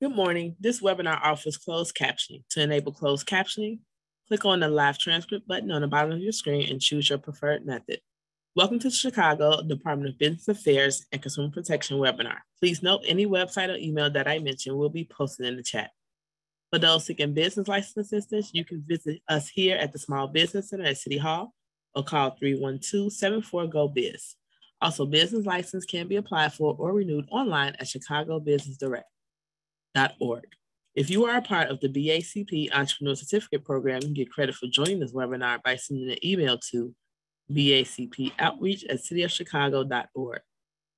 Good morning. This webinar offers closed captioning. To enable closed captioning, click on the live transcript button on the bottom of your screen and choose your preferred method. Welcome to Chicago Department of Business Affairs and Consumer Protection webinar. Please note any website or email that I mentioned will be posted in the chat. For those seeking business license assistance, you can visit us here at the Small Business Center at City Hall or call 312-74-GO-BIZ. Also, business license can be applied for or renewed online at chicagobusinessdirect.org. If you are a part of the BACP Entrepreneur Certificate Program, you can get credit for joining this webinar by sending an email to bacpoutreach@cityofchicago.org.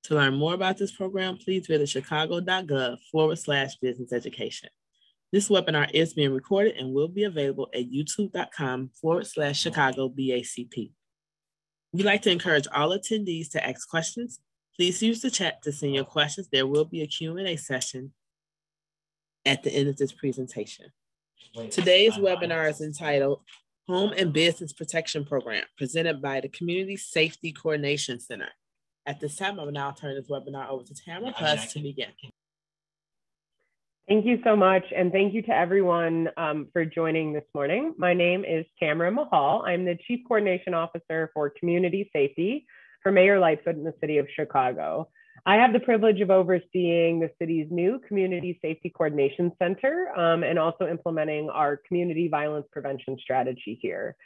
To learn more about this program, please visit chicago.gov/business education. This webinar is being recorded and will be available at youtube.com/Chicago BACP. We'd like to encourage all attendees to ask questions. Please use the chat to send your questions. There will be a Q&A session at the end of this presentation. Today's webinar is entitled Home and Business Protection Program, presented by the Community Safety Coordination Center. At this time, I will now turn this webinar over to Tamara Puss to begin. Thank you so much, and thank you to everyone for joining this morning. My name is Tamara Mahal. I'm the Chief Coordination Officer for Community Safety for Mayor Lightfoot in the City of Chicago. I have the privilege of overseeing the city's new Community Safety Coordination Center and also implementing our community violence prevention strategy here.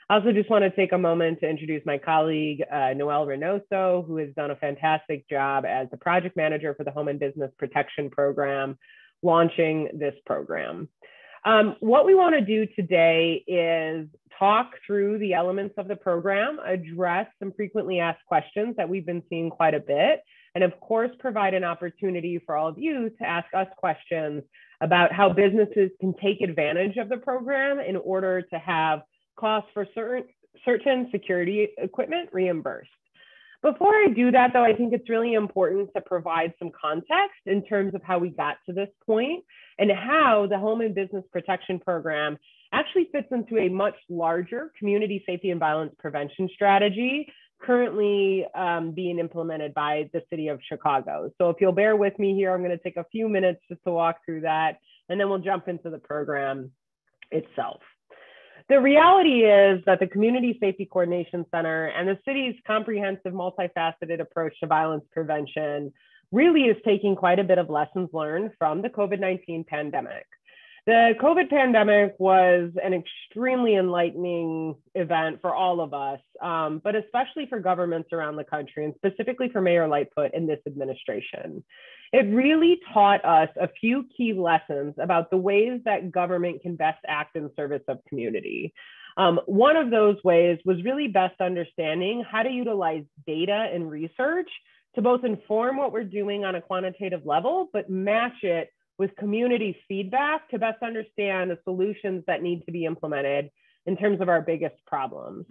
I also just want to take a moment to introduce my colleague, Noelle Reynoso, who has done a fantastic job as the project manager for the Home and Business Protection Program, launching this program. What we want to do today is talk through the elements of the program, address some frequently asked questions that we've been seeing quite a bit, and of course, provide an opportunity for all of you to ask us questions about how businesses can take advantage of the program in order to have costs for certain security equipment reimbursed. Before I do that, though, I think it's really important to provide some context in terms of how we got to this point and how the Home and Business Protection Program actually fits into a much larger community safety and violence prevention strategy currently being implemented by the City of Chicago. So if you'll bear with me here, I'm going to take a few minutes just to walk through that, and then we'll jump into the program itself. The reality is that the Community Safety Coordination Center and the city's comprehensive, multifaceted approach to violence prevention really is taking quite a bit of lessons learned from the COVID-19 pandemic. The COVID pandemic was an extremely enlightening event for all of us, but especially for governments around the country, and specifically for Mayor Lightfoot in this administration. It really taught us a few key lessons about the ways that government can best act in service of community. One of those ways was really best understanding how to utilize data and research to both inform what we're doing on a quantitative level, but match it with community feedback to best understand the solutions that need to be implemented in terms of our biggest problems.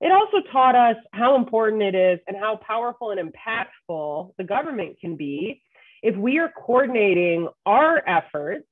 It also taught us how important it is and how powerful and impactful the government can be if we are coordinating our efforts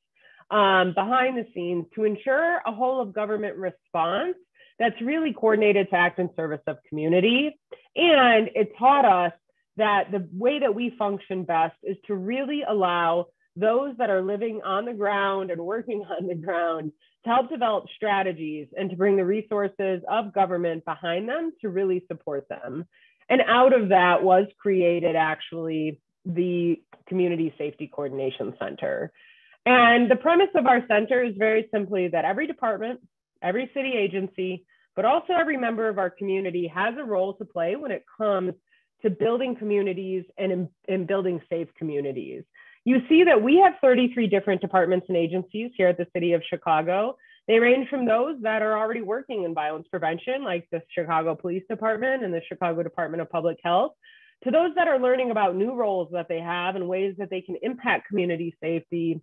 behind the scenes to ensure a whole of government response that's really coordinated to act in service of community. And it taught us that the way that we function best is to really allow those that are living on the ground and working on the ground to help develop strategies and to bring the resources of government behind them to really support them. And out of that was created actually the Community Safety Coordination Center. And the premise of our center is very simply that every department, every city agency, but also every member of our community has a role to play when it comes to building communities and in building safe communities. You see that we have 33 different departments and agencies here at the City of Chicago. They range from those that are already working in violence prevention, like the Chicago Police Department and the Chicago Department of Public Health, to those that are learning about new roles that they have and ways that they can impact community safety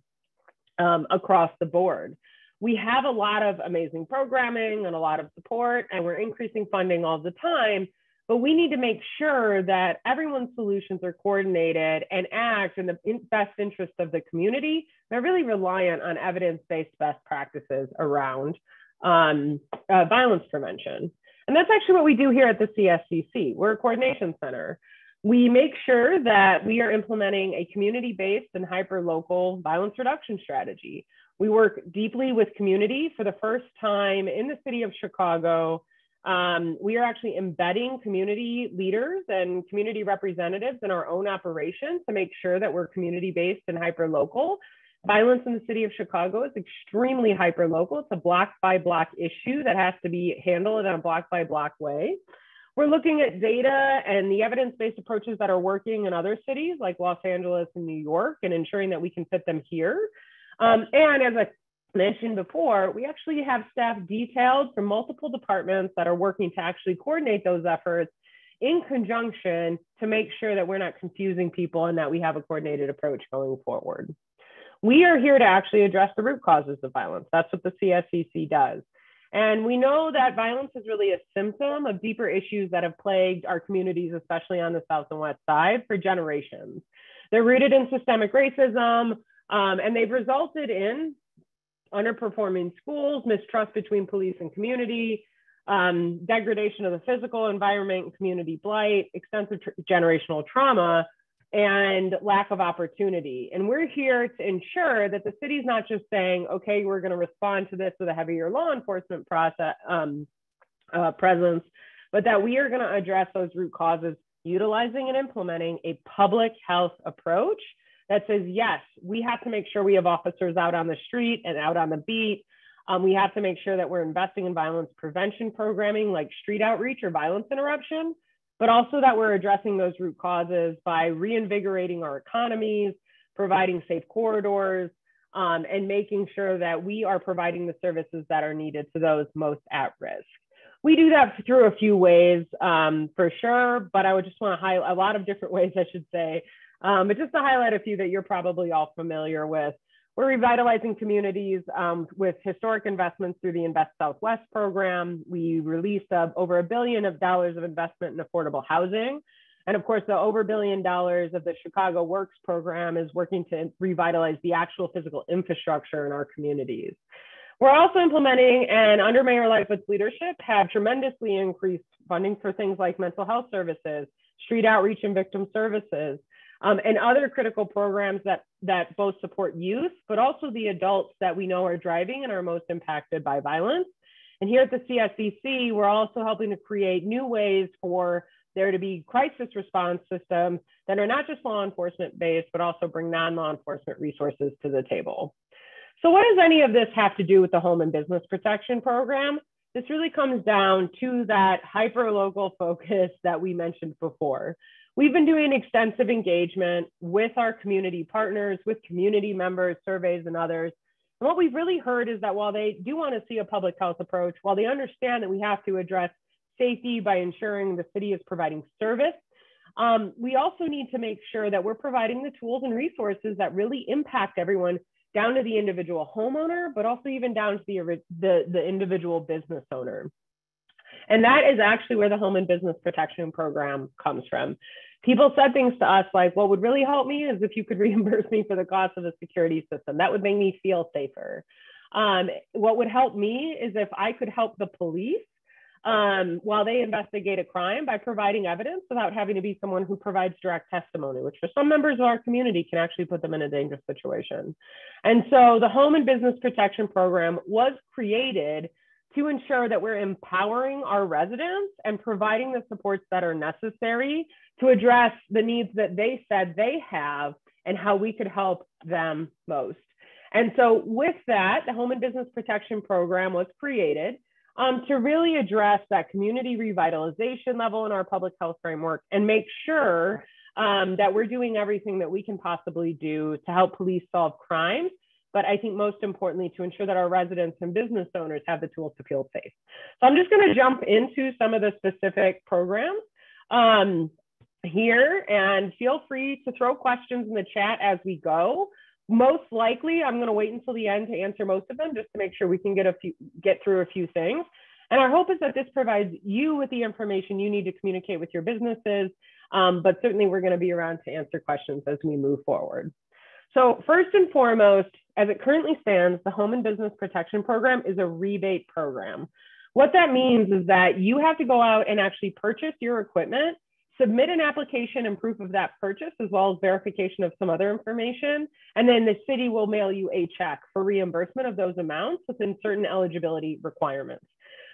across the board. We have a lot of amazing programming and a lot of support, and we're increasing funding all the time. But we need to make sure that everyone's solutions are coordinated and act in the best interest of the community. They're really reliant on evidence-based best practices around violence prevention. And that's actually what we do here at the CSCC. We're a coordination center. We make sure that we are implementing a community-based and hyper-local violence reduction strategy. We work deeply with community. For the first time in the city of Chicago, we are actually embedding community leaders and community representatives in our own operations to make sure that we're community-based and hyper-local. Violence in the city of Chicago is extremely hyper-local. It's a block-by-block issue that has to be handled in a block-by-block way. We're looking at data and the evidence-based approaches that are working in other cities like Los Angeles and New York, and ensuring that we can fit them here. And as I mentioned before, we actually have staff detailed from multiple departments that are working to actually coordinate those efforts in conjunction to make sure that we're not confusing people and that we have a coordinated approach going forward. We are here to actually address the root causes of violence. That's what the CSCC does. And we know that violence is really a symptom of deeper issues that have plagued our communities, especially on the South and West Side, for generations. They're rooted in systemic racism, and they've resulted in underperforming schools, mistrust between police and community, degradation of the physical environment and community blight, extensive generational trauma, and lack of opportunity. And we're here to ensure that the city's not just saying, okay, we're going to respond to this with a heavier law enforcement process, presence, but that we are going to address those root causes utilizing and implementing a public health approach that says, yes, we have to make sure we have officers out on the street and out on the beat. We have to make sure that we're investing in violence prevention programming like street outreach or violence interruption, but also that we're addressing those root causes by reinvigorating our economies, providing safe corridors, and making sure that we are providing the services that are needed to those most at risk. We do that through a few ways, for sure, but I would just want to highlight a lot of different ways, I should say, but just to highlight a few that you're probably all familiar with. We're revitalizing communities with historic investments through the Invest Southwest program. We released over $1 billion of investment in affordable housing. And of course, the over $1 billion of the Chicago Works program is working to revitalize the actual physical infrastructure in our communities. We're also implementing, and under Mayor Lightfoot's leadership, have tremendously increased funding for things like mental health services, street outreach and victim services, and other critical programs that both support youth, but also the adults that we know are driving and are most impacted by violence. And here at the CSCC, we're also helping to create new ways for there to be crisis response systems that are not just law enforcement based, but also bring non-law enforcement resources to the table. So what does any of this have to do with the Home and Business Protection Program? This really comes down to that hyper-local focus that we mentioned before. We've been doing extensive engagement with our community partners, with community members, surveys, and others. And what we've really heard is that while they do want to see a public health approach, while they understand that we have to address safety by ensuring the city is providing service, we also need to make sure that we're providing the tools and resources that really impact everyone, down to the individual homeowner, but also even down to the individual business owner. And that is actually where the Home and Business Protection Program comes from. People said things to us like, what would really help me is if you could reimburse me for the cost of a security system. That would make me feel safer. What would help me is if I could help the police while they investigate a crime by providing evidence without having to be someone who provides direct testimony, which for some members of our community can actually put them in a dangerous situation. And so the Home and Business Protection Program was created to ensure that we're empowering our residents and providing the supports that are necessary to address the needs that they said they have and how we could help them most. And so with that, the Home and Business Protection Program was created to really address that community revitalization level in our public health framework and make sure that we're doing everything that we can possibly do to help police solve crimes, but I think most importantly, to ensure that our residents and business owners have the tools to feel safe. So I'm just gonna jump into some of the specific programs here, and feel free to throw questions in the chat as we go. Most likely, I'm gonna wait until the end to answer most of them, just to make sure we can get through a few things. And our hope is that this provides you with the information you need to communicate with your businesses, but certainly we're gonna be around to answer questions as we move forward. So first and foremost, as it currently stands, the Home and Business Protection Program is a rebate program. What that means is that you have to go out and actually purchase your equipment submit an application and proof of that purchase, as well as verification of some other information. And then the city will mail you a check for reimbursement of those amounts within certain eligibility requirements.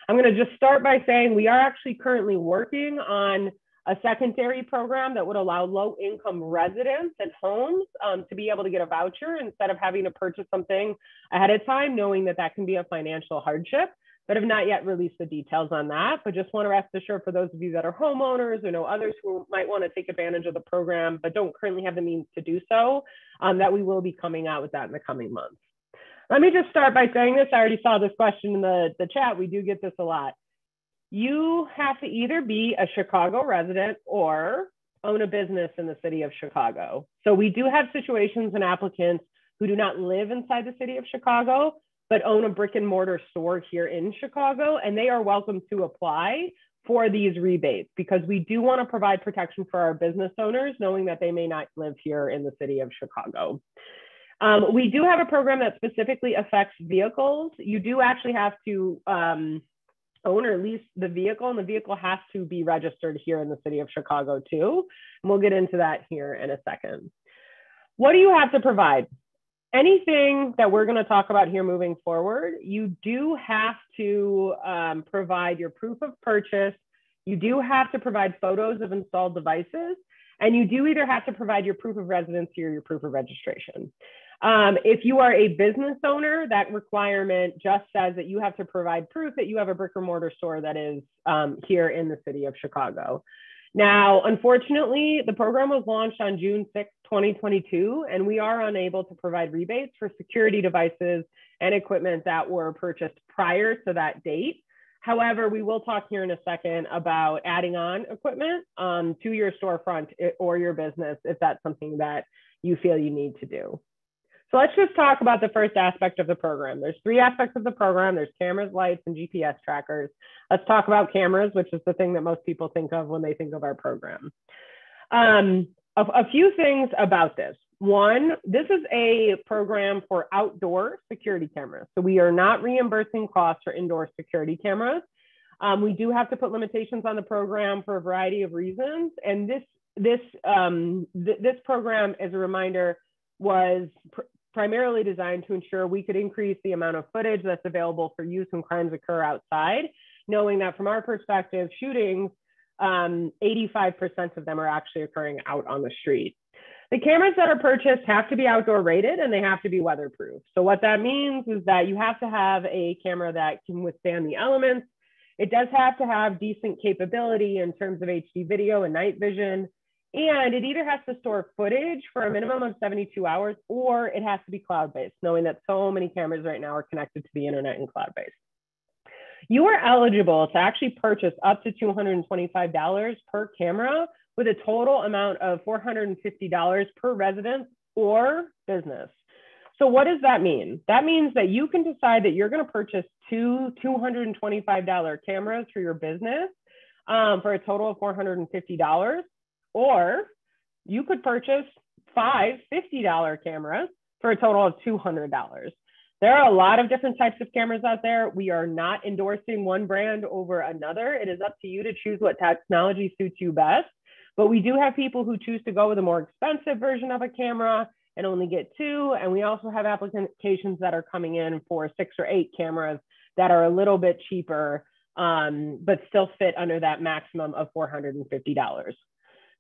I'm going to just start by saying we are actually currently working on a secondary program that would allow low-income residents and homes to be able to get a voucher instead of having to purchase something ahead of time, knowing that that can be a financial hardship, but have not yet released the details on that. But just want to rest assured for those of you that are homeowners or know others who might want to take advantage of the program, but don't currently have the means to do so, that we will be coming out with that in the coming months. Let me just start by saying this. I already saw this question in the chat. We do get this a lot. You have to either be a Chicago resident or own a business in the city of Chicago. So we do have situations and applicants who do not live inside the city of Chicago, but own a brick and mortar store here in Chicago, and they are welcome to apply for these rebates because we do want to provide protection for our business owners, knowing that they may not live here in the city of Chicago. We do have a program that specifically affects vehicles. You do actually have to own or lease the vehicle, and the vehicle has to be registered here in the city of Chicago too. And we'll get into that here in a second. What do you have to provide? Anything that we're going to talk about here moving forward, you do have to provide your proof of purchase. You do have to provide photos of installed devices, and you do either have to provide your proof of residency or your proof of registration. If you are a business owner, that requirement just says that you have to provide proof that you have a brick or mortar store that is here in the city of Chicago. Now, unfortunately, the program was launched on June 6, 2022, and we are unable to provide rebates for security devices and equipment that were purchased prior to that date. However, we will talk here in a second about adding on equipment to your storefront or your business if that's something that you feel you need to do. So let's just talk about the first aspect of the program. There's three aspects of the program. There's cameras, lights, and GPS trackers. Let's talk about cameras, which is the thing that most people think of when they think of our program. A few things about this. One, this is a program for outdoor security cameras. So we are not reimbursing costs for indoor security cameras. We do have to put limitations on the program for a variety of reasons. And this program, as a reminder, was primarily designed to ensure we could increase the amount of footage that's available for use when crimes occur outside, knowing that from our perspective, shootings, 85% of them are actually occurring out on the street. The cameras that are purchased have to be outdoor rated and they have to be weatherproof. So what that means is that you have to have a camera that can withstand the elements. It does have to have decent capability in terms of HD video and night vision. And it either has to store footage for a minimum of 72 hours, or it has to be cloud-based, knowing that so many cameras right now are connected to the internet and cloud-based. You are eligible to actually purchase up to $225 per camera with a total amount of $450 per residence or business. So what does that mean? That means that you can decide that you're going to purchase two $225 cameras for your business for a total of $450. Or you could purchase 5 $50 cameras for a total of $200. There are a lot of different types of cameras out there. We are not endorsing one brand over another. It is up to you to choose what technology suits you best. But we do have people who choose to go with a more expensive version of a camera and only get 2. And we also have applications that are coming in for 6 or 8 cameras that are a little bit cheaper, but still fit under that maximum of $450.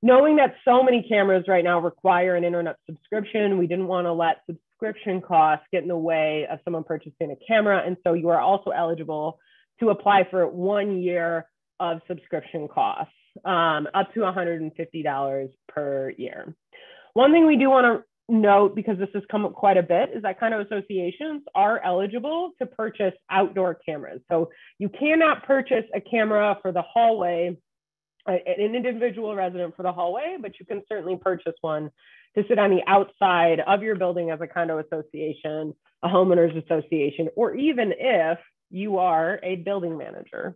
Knowing that so many cameras right now require an internet subscription, we didn't want to let subscription costs get in the way of someone purchasing a camera. And so you are also eligible to apply for 1 year of subscription costs, up to $150 per year. One thing we do want to note, because this has come up quite a bit, is that condo associations are eligible to purchase outdoor cameras. So you cannot purchase a camera for the hallway, an individual resident for the hallway, but you can certainly purchase one to sit on the outside of your building as a condo association, a homeowners association, or even if you are a building manager.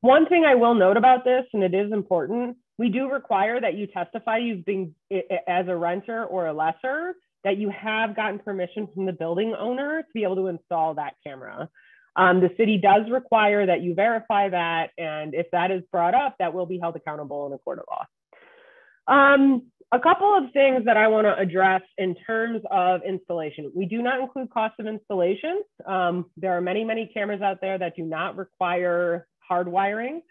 One thing I will note about this, and it is important, we do require that you testify you've been, as a renter or a lessor, that you have gotten permission from the building owner to be able to install that camera. The city does require that you verify that, and if that is brought up, that will be held accountable in a court of law. A couple of things that I want to address in terms of installation. We do not include cost of installation. There are many, many cameras out there that do not require hardwiring,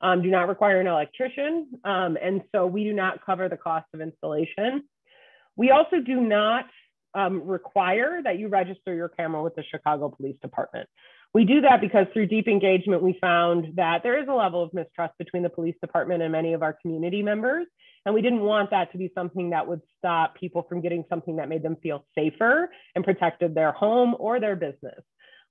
do not require an electrician, and so we do not cover the cost of installation. We also do not require that you register your camera with the Chicago Police Department. We do that because through deep engagement, we found that there is a level of mistrust between the police department and many of our community members. And we didn't want that to be something that would stop people from getting something that made them feel safer and protected their home or their business.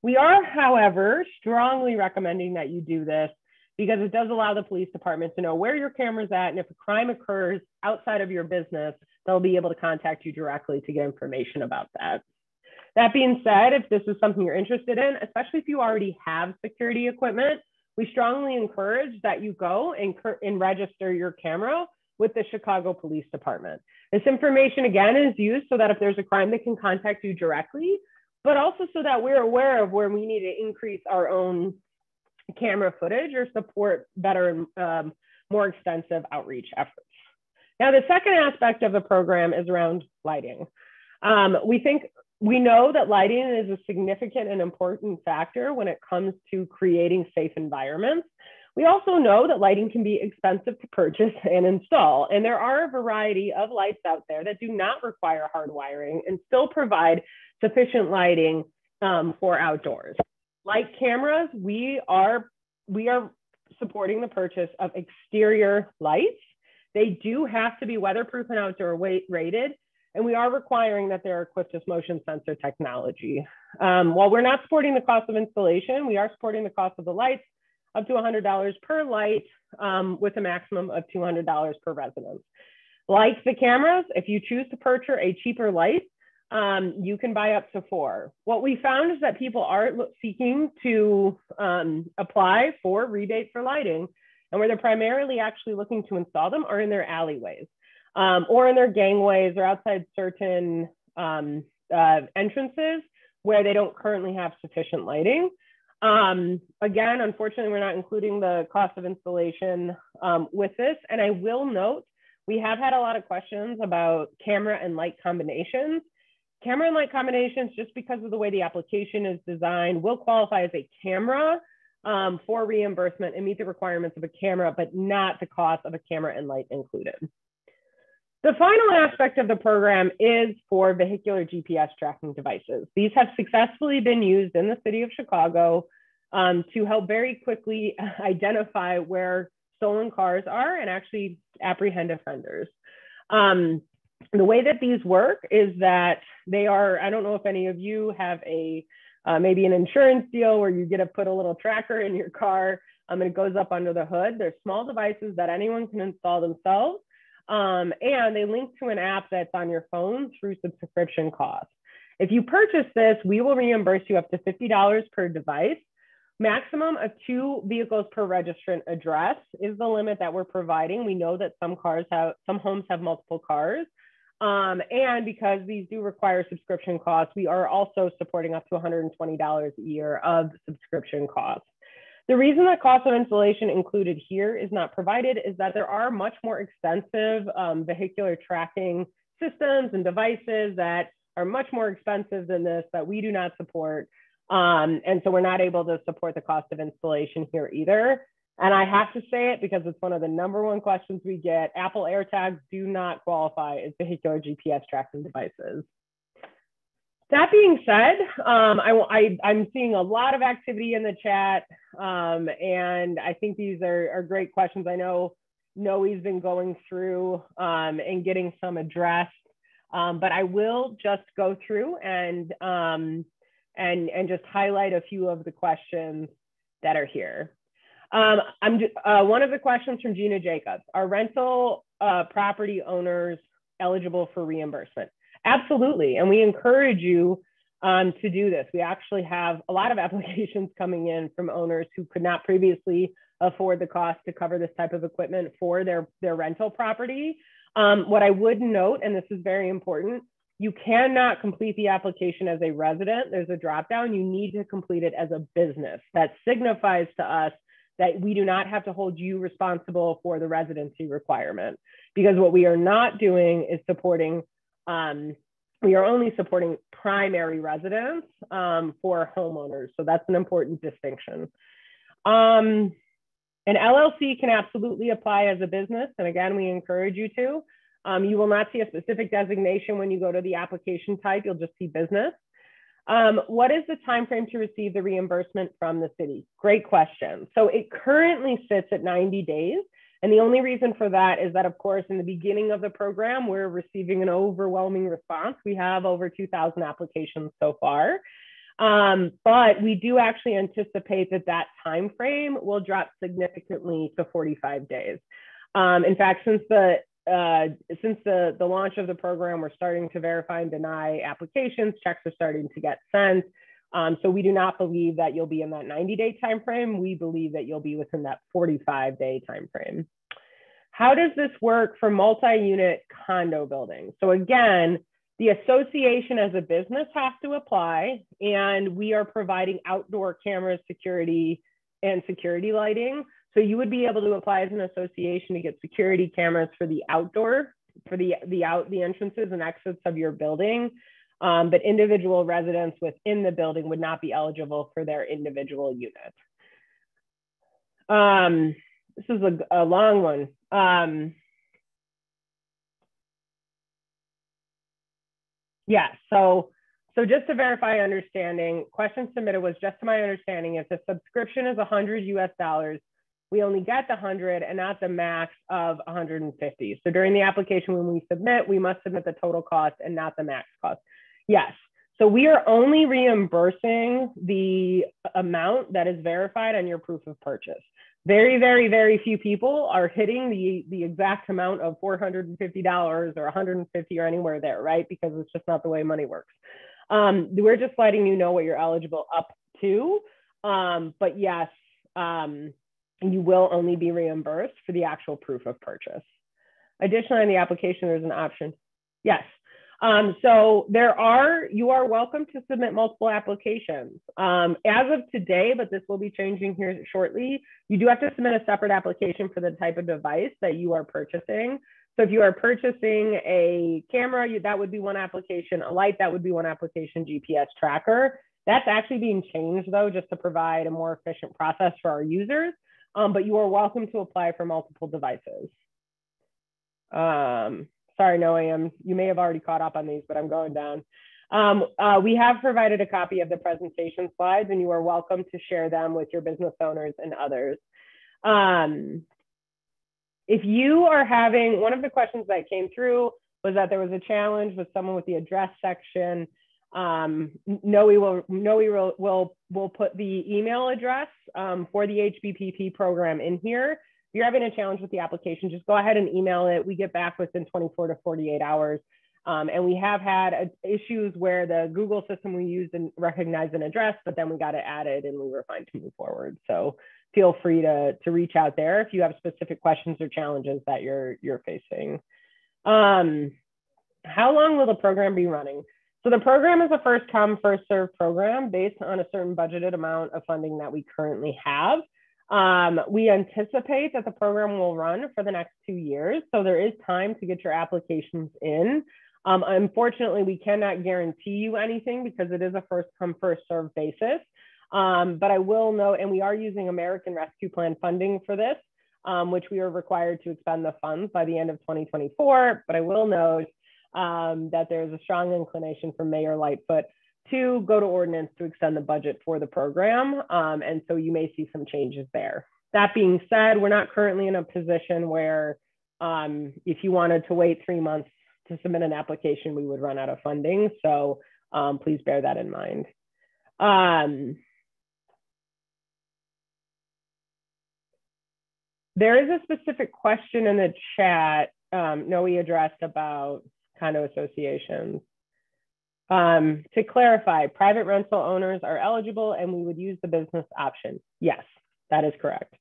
We are, however, strongly recommending that you do this because it does allow the police department to know where your camera's at. And if a crime occurs outside of your business, they'll be able to contact you directly to get information about that. That being said, if this is something you're interested in, especially if you already have security equipment, we strongly encourage that you go and register your camera with the Chicago Police Department. This information, again, is used so that if there's a crime, they can contact you directly, but also so that we're aware of where we need to increase our own camera footage or support better and more extensive outreach efforts. Now, the second aspect of the program is around lighting. We know that lighting is a significant and important factor when it comes to creating safe environments. We also know that lighting can be expensive to purchase and install, and there are a variety of lights out there that do not require hardwiring and still provide sufficient lighting for outdoors. Like cameras, we are supporting the purchase of exterior lights. They do have to be weatherproof and outdoor rated, and we are requiring that they're equipped with motion sensor technology. While we're not supporting the cost of installation, we are supporting the cost of the lights up to $100 per light with a maximum of $200 per residence. Like the cameras, if you choose to purchase a cheaper light, you can buy up to 4. What we found is that people are seeking to apply for rebate for lighting, and where they're primarily actually looking to install them are in their alleyways. Or in their gangways or outside certain entrances where they don't currently have sufficient lighting. Again, unfortunately, we're not including the cost of installation with this. And I will note, we have had a lot of questions about camera and light combinations. Camera and light combinations, just because of the way the application is designed, will qualify as a camera for reimbursement and meet the requirements of a camera, but not the cost of a camera and light included. The final aspect of the program is for vehicular GPS tracking devices. These have successfully been used in the city of Chicago to help very quickly identify where stolen cars are and actually apprehend offenders. The way that these work is that they are, I don't know if any of you have maybe an insurance deal where you get to put a little tracker in your car and it goes up under the hood. They're small devices that anyone can install themselves. And they link to an app that's on your phone through subscription costs. If you purchase this, we will reimburse you up to $50 per device. Maximum of 2 vehicles per registrant address is the limit that we're providing. We know that some homes have multiple cars. And because these do require subscription costs, we are also supporting up to $120 a year of subscription costs. The reason that cost of installation included here is not provided is that there are much more expensive vehicular tracking systems and devices that are much more expensive than this that we do not support. And so we're not able to support the cost of installation here either. And I have to say it because it's one of the #1 questions we get. Apple AirTags do not qualify as vehicular GPS tracking devices. That being said, I'm seeing a lot of activity in the chat, and I think these are great questions. I know Noe's been going through and getting some addressed, but I will just go through and just highlight a few of the questions that are here. One of the questions from Gina Jacobs: are rental property owners eligible for reimbursement? Absolutely, and we encourage you to do this. We actually have a lot of applications coming in from owners who could not previously afford the cost to cover this type of equipment for their rental property. What I would note, and this is very important, You cannot complete the application as a resident. There's a dropdown. You need to complete it as a business. That signifies to us that we do not have to hold you responsible for the residency requirement, because what we are not doing is supporting, we are only supporting primary residents for homeowners. So that's an important distinction. An LLC can absolutely apply as a business. And again, we encourage you to. You will not see a specific designation when you go to the application type. You'll just see business. What is the time frame to receive the reimbursement from the city? Great question. So it currently sits at 90 days. And the only reason for that is that, of course, in the beginning of the program, we're receiving an overwhelming response. We have over 2,000 applications so far. But we do actually anticipate that that time frame will drop significantly to 45 days. In fact, since the launch of the program, we're starting to verify and deny applications. Checks are starting to get sent. So we do not believe that you'll be in that 90-day time frame. We believe that you'll be within that 45-day time frame. How does this work for multi-unit condo buildings? So again, the association as a business has to apply, and we are providing outdoor cameras, security, and security lighting. So you would be able to apply as an association to get security cameras for the outdoor, for the entrances and exits of your building. But individual residents within the building would not be eligible for their individual unit. This is a long one. Yeah, so just to verify understanding, question submitted was, just to my understanding, if the subscription is $100 US, we only get the 100 and not the max of 150. So during the application, when we submit, we must submit the total cost and not the max cost. Yes, so we are only reimbursing the amount that is verified on your proof of purchase. Very, very, very few people are hitting the exact amount of $450 or $150 or anywhere there, right? Because it's just not the way money works. We're just letting you know what you're eligible up to. But yes, you will only be reimbursed for the actual proof of purchase. Additionally, in the application, there's an option. Yes. So you are welcome to submit multiple applications. As of today, but this will be changing here shortly, you do have to submit a separate application for the type of device that you are purchasing. So if you are purchasing a camera, that would be one application, a light, that would be one application, GPS tracker. That's actually being changed though, just to provide a more efficient process for our users. But you are welcome to apply for multiple devices. Sorry, Noam, you may have already caught up on these, but I'm going down. We have provided a copy of the presentation slides, and you are welcome to share them with your business owners and others. If you are having, one of the questions that came through was that there was a challenge with someone with the address section. Noe will put the email address for the HBPP program in here. If you're having a challenge with the application, just go ahead and email it. We get back within 24 to 48 hours. And we have had issues where the Google system we used and recognized an address, but then we got it added and we were fine to move forward. So feel free to reach out there if you have specific questions or challenges that you're facing. How long will the program be running? So the program is a first come, first served program based on a certain budgeted amount of funding that we currently have. We anticipate that the program will run for the next 2 years. So there is time to get your applications in. Unfortunately, we cannot guarantee you anything because it is a first come, first served basis. But I will note, and we are using American Rescue Plan funding for this, which we are required to expend the funds by the end of 2024. But I will note that there's a strong inclination from Mayor Lightfoot to go to ordinance to extend the budget for the program. And so you may see some changes there. That being said, we're not currently in a position where if you wanted to wait 3 months to submit an application, we would run out of funding. So please bear that in mind. There is a specific question in the chat Noe addressed about condo associations. To clarify, private rental owners are eligible and we would use the business option. Yes, that is correct.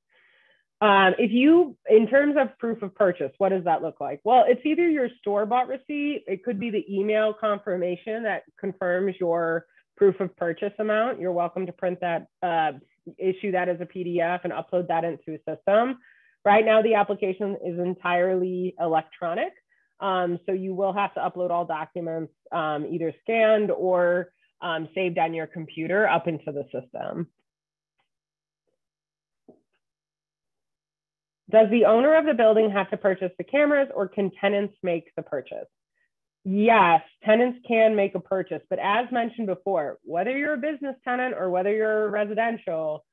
In terms of proof of purchase, what does that look like? Well, it's either your store-bought receipt, it could be the email confirmation that confirms your proof of purchase amount. You're welcome to print that, issue that as a PDF and upload that into a system. Right now, the application is entirely electronic. So you will have to upload all documents either scanned or saved on your computer up into the system. Does the owner of the building have to purchase the cameras, or can tenants make the purchase? Yes, tenants can make a purchase, but as mentioned before, whether you're a business tenant or whether you're residential,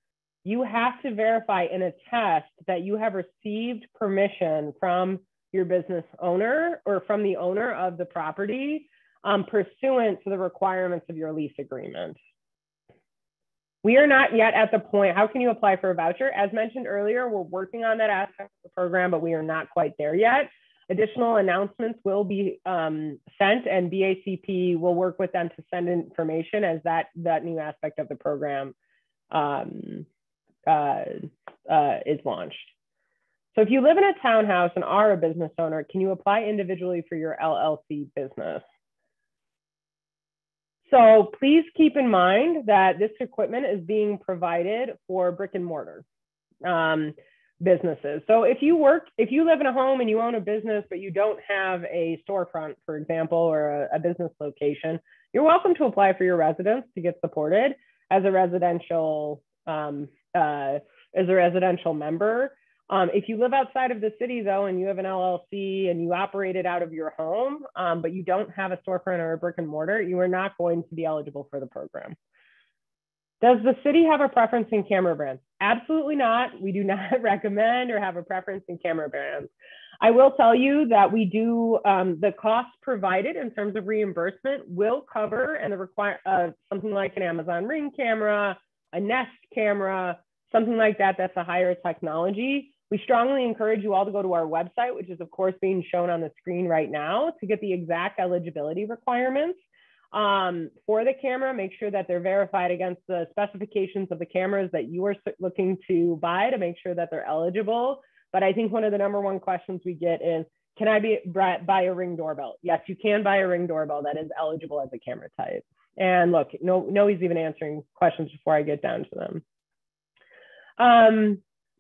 you have to verify and attest that you have received permission from your business owner or from the owner of the property pursuant to the requirements of your lease agreement. We are not yet at the point, how can you apply for a voucher? As mentioned earlier, we're working on that aspect of the program, but we are not quite there yet. Additional announcements will be sent, and BACP will work with them to send information as that new aspect of the program is launched. So if you live in a townhouse and are a business owner, can you apply individually for your LLC business? So please keep in mind that this equipment is being provided for brick and mortar businesses. So if you live in a home and you own a business, but you don't have a storefront, for example, or a business location, you're welcome to apply for your residence to get supported as a residential member. If you live outside of the city, though, and you have an LLC and you operate it out of your home, but you don't have a storefront or a brick and mortar, you are not going to be eligible for the program. Does the city have a preference in camera brands? Absolutely not. We do not recommend or have a preference in camera brands. I will tell you that we do, the cost provided in terms of reimbursement will cover and require something like an Amazon Ring camera, a Nest camera, something like that that's a higher technology. We strongly encourage you all to go to our website, which is of course being shown on the screen right now, to get the exact eligibility requirements for the camera. Make sure that they're verified against the specifications of the cameras that you are looking to buy to make sure that they're eligible. But I think one of the #1 questions we get is, can I buy a Ring doorbell? Yes, you can buy a Ring doorbell that is eligible as a camera type. And look, Noe's even answering questions before I get down to them.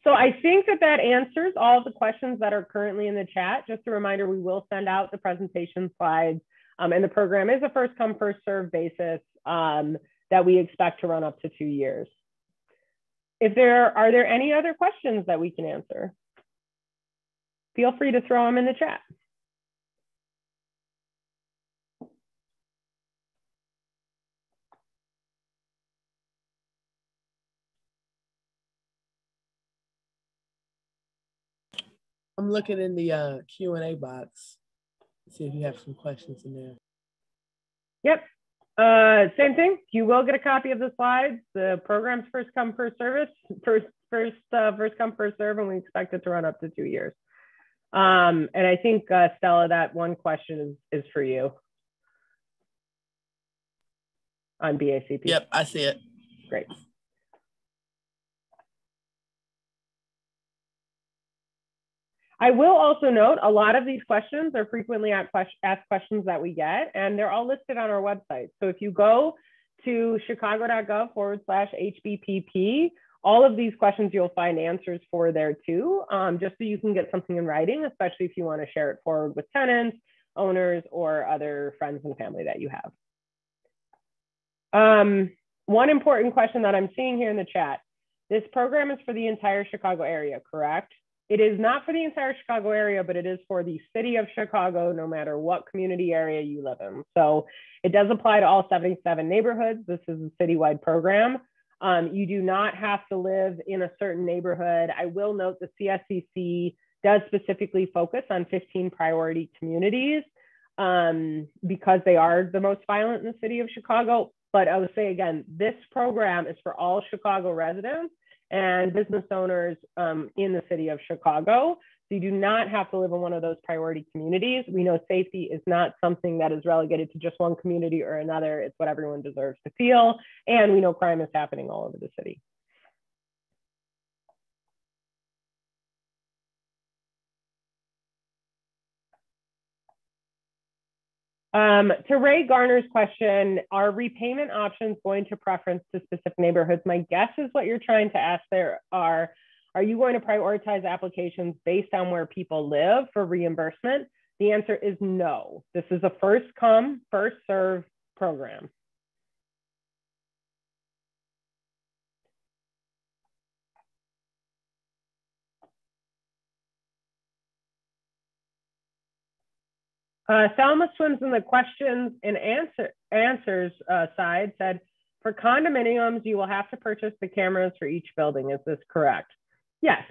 So I think that answers all of the questions that are currently in the chat. Just a reminder, we will send out the presentation slides, and the program is a first come, first serve basis that we expect to run up to 2 years. Are there any other questions that we can answer? Feel free to throw them in the chat. I'm looking in the Q&A box, see if you have some questions in there. Yep, same thing. You will get a copy of the slides. The program's first come, first come, first serve, and we expect it to run up to 2 years. And I think, Stella, that one question is for you on BACP. Yep, I see it. Great. I will also note a lot of these questions are frequently asked questions that we get, and they're all listed on our website. So if you go to chicago.gov/HBPP, all of these questions you'll find answers for there too, just so you can get something in writing, especially if you want to share it forward with tenants, owners, or other friends and family that you have. One important question that I'm seeing here in the chat, this program is for the entire Chicago area, correct? It is not for the entire Chicago area, but it is for the city of Chicago, no matter what community area you live in. So it does apply to all 77 neighborhoods. This is a citywide program. You do not have to live in a certain neighborhood. I will note the CSCC does specifically focus on 15 priority communities because they are the most violent in the city of Chicago. But I would say again, this program is for all Chicago residents and business owners in the city of Chicago. So you do not have to live in one of those priority communities. We know safety is not something that is relegated to just one community or another. It's what everyone deserves to feel. And we know crime is happening all over the city. To Ray Garner's question, are repayment options going to preference to specific neighborhoods? My guess is what you're trying to ask there are you going to prioritize applications based on where people live for reimbursement? The answer is no. This is a first come, first serve program. Salma Swims in the questions and answers side said, for condominiums, you will have to purchase the cameras for each building. Is this correct? Yes.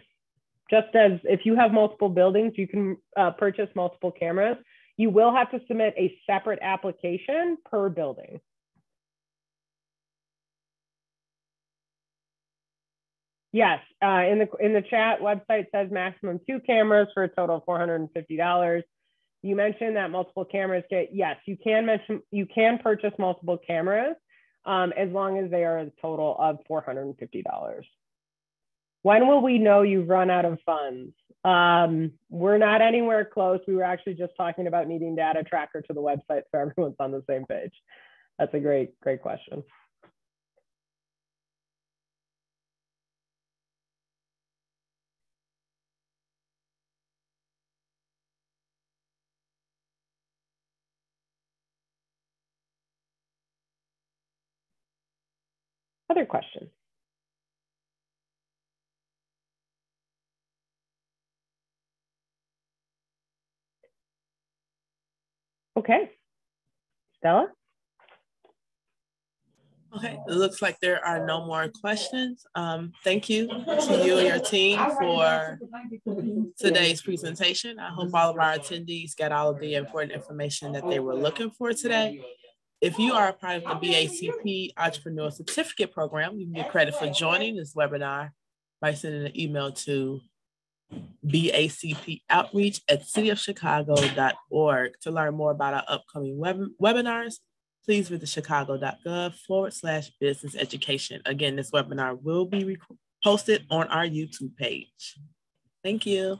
Just as if you have multiple buildings, you can purchase multiple cameras. You will have to submit a separate application per building. Yes, in the chat, website says maximum 2 cameras for a total of $450. You mentioned that multiple cameras yes, you can purchase multiple cameras as long as they are a total of $450. When will we know you've run out of funds? We're not anywhere close. We were actually just talking about needing data tracker to the website so everyone's on the same page. That's a great question. Other questions? Okay, Stella? Okay, it looks like there are no more questions. Thank you to you and your team for today's presentation. I hope all of our attendees got all of the important information that they were looking for today. If you are a part of the BACP Entrepreneur Certificate Program, you can get credit for joining this webinar by sending an email to bacpoutreach@cityofchicago.org. To learn more about our upcoming webinars, please visit chicago.gov/business education. Again, this webinar will be posted on our YouTube page. Thank you.